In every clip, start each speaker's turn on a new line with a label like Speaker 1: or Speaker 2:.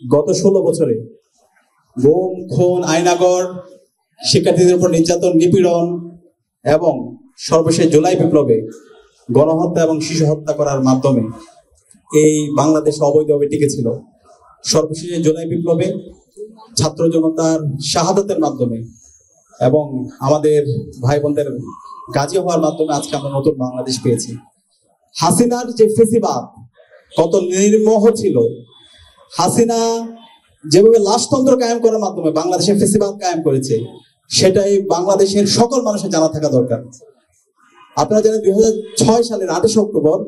Speaker 1: গত 16 বছরে গুম, খুন, আয়নাগর, শিক্ষার্থীদের উপর নির্যাতন, নিপীড়ন এবং সর্বশেষ জুলাই বিপ্লবে গণহত্যা এবং শিশু হত্যা করার মাধ্যমে এই বাংলাদেশ অবৈধভাবে টিকেছিল। সর্বশেষে জুলাই বিপ্লবে ছাত্র জনতার শাহাদাতের মাধ্যমে এবং আমাদের ভাই বোনদের গাজী হওয়ার মাধ্যমে আজকে আমরা নতুন বাংলাদেশ পেয়েছি। হাসিনার যে ফেসিবাদ কত নির্মোহ ছিল, হাসিনা যেভাবে লাশতন্ত্র কায়েম করার মাধ্যমে বাংলাদেশের ফেসিবাদ কায়েম করেছে, সেটাই বাংলাদেশের সকল মানুষের জানা থাকা দরকার। আপনারা জানেন 2006 সালের 28 অক্টোবর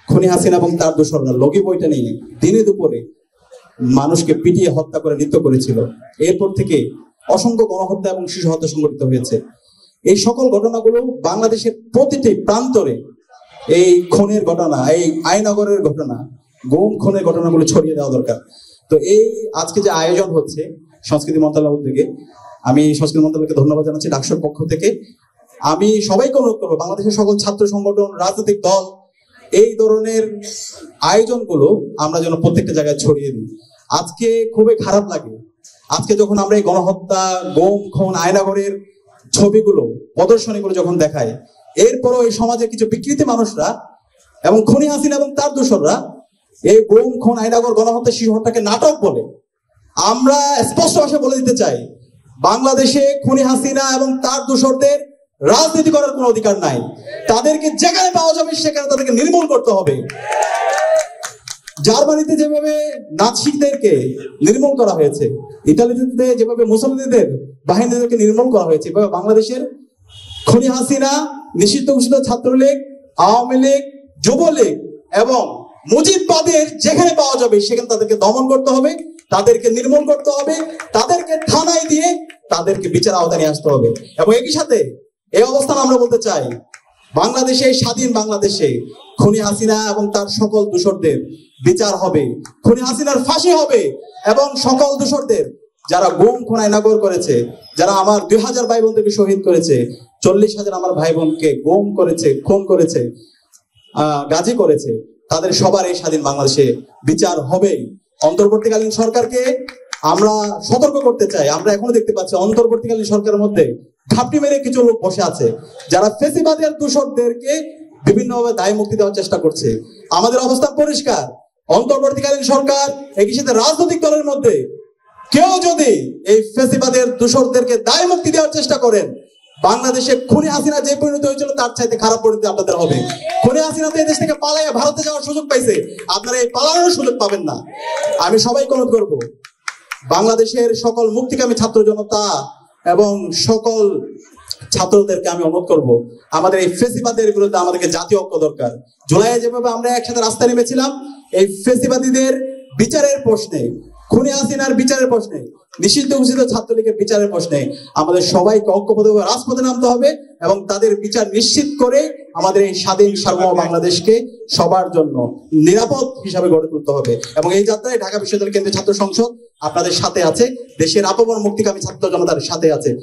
Speaker 1: খুনি হাসিনা এবং তার দোসররা লগি বইটা নিয়ে দিনে দুপুরে মানুষকে পিটিয়ে হত্যা করে নৃত্য করেছিল। এরপর থেকে অসংখ্য গণহত্যা এবং শিশু হত্যা সংঘটিত হয়েছে। এই সকল ঘটনাগুলো বাংলাদেশের প্রতিটি প্রান্তরে এই খুনের ঘটনা, এই আয়নাগরের ঘটনা, গুম খুনের ঘটনাগুলো ছড়িয়ে দেওয়া দরকার। তো এই আজকে যে আয়োজন হচ্ছে সংস্কৃতি মন্ত্রণালয় উদ্যোগে, আমি সংস্কৃতি মন্ত্রণালয়কে ধন্যবাদ জানাচ্ছি ডাকসুর পক্ষ থেকে। আমি সবাইকে অনুরোধ করবো, বাংলাদেশের সকল ছাত্র সংগঠন, রাজনৈতিক দল, এই ধরনের আয়োজনগুলো আমরা যেন প্রত্যেকটা জায়গায় ছড়িয়ে দিই। আজকে খুবই খারাপ লাগে, আজকে যখন আমরা এই গণহত্যা, গুম, খুন, আয়নাগরের ছবিগুলো, প্রদর্শনীগুলো যখন দেখায়, এরপরও এই সমাজের কিছু বিকৃতি মানুষরা এবং খুনি হাসিনা এবং তার দোসররা এই গুম, খুন, আয়নাগর, গণহত্যা, শিশু হত্যাকে নাটক বলে। আমরা স্পষ্ট ভাষায় বলে দিতে চাই, বাংলাদেশে খুনি হাসিনা এবং তার দোসরদের রাজনীতি করার কোনো অধিকার নাই। তাদেরকে যেখানে পাওয়া যাবে সেখানে তাদেরকে নির্মূল করতে হবে। জার্মানিতে যেভাবে নাৎসিদেরকে নির্মূল করা হয়েছে, ইতালিতে যেভাবে মুসলিমদের বাহিনীদেরকে নির্মূল করা হয়েছে, এভাবে বাংলাদেশের খুনি হাসিনা, নিষিদ্ধ ঘোষিত ছাত্রলীগ, আওয়ামী লীগ, যুবলীগ এবং মুজিববাদের যেখানে পাওয়া যাবে সেখানে তাদেরকে দমন করতে হবে, তাদেরকে নির্মূল করতে হবে, তাদেরকে থানায় দিয়ে তাদেরকে বিচার আওতায় নিয়ে আসতে হবে। এবং একই সাথে এই অবস্থান আমরা বলতে চাই, বাংলাদেশে, স্বাধীন বাংলাদেশে খুনি হাসিনা এবং তার সকল দোসরদের বিচার হবে, খুনি হাসিনার ফাঁসি হবে এবং সকল দোসরদের যারা গুম, খুন, আয়নাগর করেছে, যারা আমার 2000 ভাই বোনদেরকে শহীদ করেছে, 40,000 আমার ভাই বোনকে গুম করেছে, খুন করেছে, গাজী করেছে, তাদের সবার এই স্বাধীন বাংলাদেশে বিচার হবেই। অন্তর্বর্তীকালীন সরকারকে আমরা সতর্ক করতে চাই, আমরা এখনো দেখতে পাচ্ছি অন্তর্বর্তীকালীন সরকারের মধ্যে ঘাপটি মেরে কিছু লোক বসে আছে যারা ফেসিবাদের দোসরদেরকে বিভিন্নভাবে দায় মুক্তি দেওয়ার চেষ্টা করছে। আমাদের অবস্থান পরিষ্কার, অন্তর্বর্তীকালীন সরকার, একই সাথে রাজনৈতিক দলের মধ্যে কেউ যদি এই ফেসিবাদের দোসরদেরকে দায় মুক্তি দেওয়ার চেষ্টা করেন, বাংলাদেশে খুনি হাসিনা যে পরিণতি হয়েছিল তার চাইতে খারাপ পরিণতি আপনাদের হবে। খুনি হাসিনা তো এই দেশ থেকে পালাইয়া ভারতে যাওয়ার সুযোগ পাইছে, আপনারা এই পালানোর সুযোগ পাবেন না। আমি সবাইকে অনুরোধ করবো, বাংলাদেশের সকল মুক্তিকামী ছাত্র জনতা এবং সকল ছাত্রদেরকে আমি অনুরোধ করব, আমাদের এই ফেসিবাদের বিরুদ্ধে আমাদেরকে জাতীয় ঐক্য দরকার। জুলাইয়ে যেভাবে আমরা একসাথে রাস্তায় নেমেছিলাম, এই ফেসিবাদীদের বিচারের প্রশ্নে, খুনি হাসিনার বিচারের প্রশ্নে, নিষিদ্ধ ঘোষিত ছাত্রলীগের বিচারের প্রশ্নে আমাদের সবাইকে ঐক্যবদ্ধভাবে রাজপথে নামতে হবে এবং তাদের বিচার নিশ্চিত করে আমাদের এই স্বাধীন সার্বভৌম বাংলাদেশকে সবার জন্য নিরাপদ হিসাবে গড়ে তুলতে হবে। এবং এই যাত্রায় ঢাকা বিশ্ববিদ্যালয় কেন্দ্রীয় ছাত্র সংসদ আপনাদের সাথে আছে, দেশের আপমর মুক্তিকামী ছাত্র জনতার সাথে আছে।